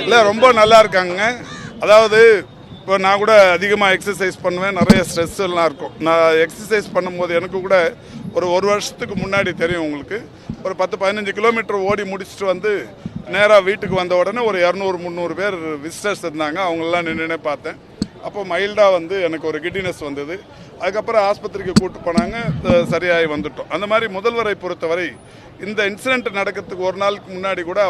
இல்லை ரொம்ப நல்லா இருக்காங்க. அதாவது இப்போ நான் கூட அதிகமாக எக்ஸசைஸ் பண்ணுவேன், நிறைய ஸ்ட்ரெஸ் எல்லாம் இருக்கும். நான் எக்ஸசைஸ் பண்ணும்போது எனக்கு கூட ஒரு வருஷத்துக்கு முன்னாடி தெரியும் உங்களுக்கு, ஒரு 10-15 கிலோமீட்டர் ஓடி முடிச்சுட்டு வந்து நேராக வீட்டுக்கு வந்த உடனே ஒரு 200-300 பேர் விசிட்டர்ஸ் இருந்தாங்க. அவங்களெல்லாம் நின்று பார்த்தேன். அப்போ மைல்டாக வந்து எனக்கு ஒரு கிட்டினஸ் வந்தது. அதுக்கப்புறம் ஆஸ்பத்திரிக்கு கூப்பிட்டு போனாங்க, சரியாகி வந்துட்டோம். அந்த மாதிரி முதல்வரை பொறுத்தவரை இந்த இன்சிடென்ட் நடக்கிறதுக்கு ஒரு நாளுக்கு முன்னாடி கூட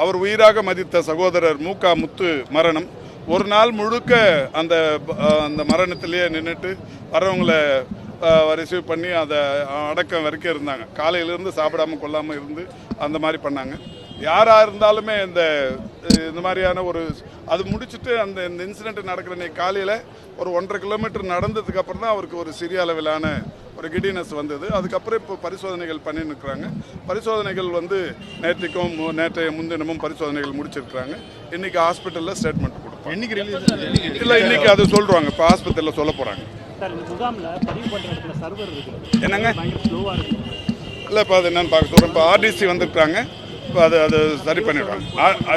அவர் உயிராக மதித்த சகோதரர் மூகா முத்து மரணம், ஒரு நாள் முழுக்க அந்த மரணத்திலேயே நின்றுட்டு வரவங்களை ரிசீவ் பண்ணி அதை அடக்கம் வரைக்கும் இருந்தாங்க. காலையிலேருந்து சாப்பிடாம கொள்ளாமல் இருந்து அந்த மாதிரி பண்ணாங்க. யாராக இருந்தாலுமே இந்த மாதிரியான அது முடிச்சுட்டு அந்த இன்சிடென்ட் நடக்கிற இன்னைக்கு காலையில் ஒரு 1.5 கிலோமீட்டர் நடந்ததுக்கு அப்புறம் தான் அவருக்கு ஒரு சிறிய அளவிலான ஒரு கிடினஸ் வந்தது. அதுக்கப்புறம் இப்போ பரிசோதனைகள் பண்ணின்னு இருக்கிறாங்க. பரிசோதனைகள் வந்து நேற்றைய முன்தினமும் பரிசோதனைகள் முடிச்சிருக்கிறாங்க. இன்னைக்கு ஹாஸ்பிட்டலில் ஸ்டேட்மெண்ட் கொடுப்போம். இல்லை இன்னைக்கு அது சொல்லுவாங்க, இப்போ ஹாஸ்பிட்டலில் சொல்ல போகிறாங்க. என்னங்க இல்லை இப்போ அது என்னன்னு பார்க்க சொல்கிறேன். இப்போ ஆர்டிசி வந்துருக்காங்க, இப்போ அது சரி பண்ணிடுவாங்க.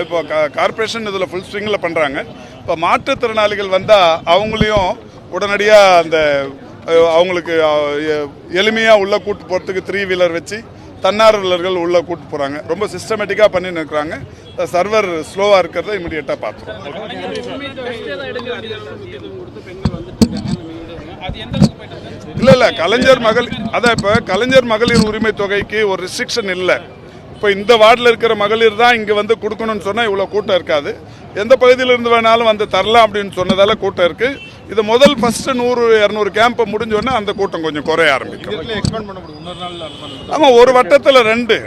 இப்போ கார்பரேஷன் இதில் ஃபுல் ஸ்விங்கில் பண்ணுறாங்க. இப்போ மாற்றுத்திறனாளிகள் வந்தால் அவங்களையும் உடனடியாக அவங்களுக்கு எளிமையாக உள்ளே கூட்டு போகிறதுக்கு 3 வீலர் வச்சு தன்னார்வலர்கள் உள்ளே கூட்டு போகிறாங்க. ரொம்ப சிஸ்டமேட்டிக்காக பண்ணின்னு இருக்கிறாங்க. சர்வர் ஸ்லோவாக இருக்கிறத இமிடியேட்டாக பார்த்துருவோம். இல்லை கலைஞர் மகளிர் உரிமை தொகைக்கு ஒரு ரெஸ்ட்ரிக்ஷன் இல்லை. இப்போ இந்த வார்டில் இருக்கிற மகளிர் தான் இங்கே வந்து கொடுக்கணும்னு சொன்னால் இவ்வளோ கூட்டம் இருக்காது. எந்த பகுதியில் இருந்து வேணாலும் வந்து தரலாம் அப்படின்னு சொன்னதால கூட்டம் இருக்குது. இது ஃபஸ்ட்டு 100-200 கேம்பை முடிஞ்சோடனே அந்த கூட்டம் கொஞ்சம் குறைய ஆரம்பிக்கும். ஆமாம், ஒரு வட்டத்தில் 2,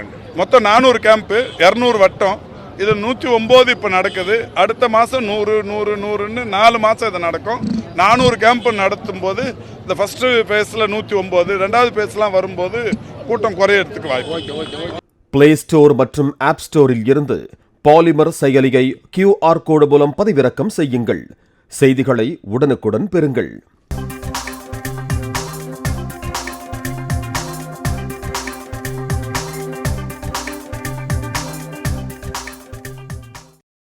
மொத்தம் 400 கேம்ப்பு, 200 வட்டம். இது 109 இப்போ நடக்குது. அடுத்த மாதம் 100-100-100ன்னு 4 மாதம் இது நடக்கும். 400 கேம்ப் நடத்தும் போது இந்த ஃபர்ஸ்ட் ஃபேஸில் 109, 2வது ஃபேஸ்லாம் வரும்போது கூட்டம் குறையறதுக்கு வாய்ப்பு. பிளே ஸ்டோர் மற்றும் ஆப் ஸ்டோரில் இருந்து பாலிமர் செயலியை QR கோடு மூலம் பதிவிறக்கம் செய்யுங்கள். செய்திகளை உடனுக்குடன் பெறுங்கள்.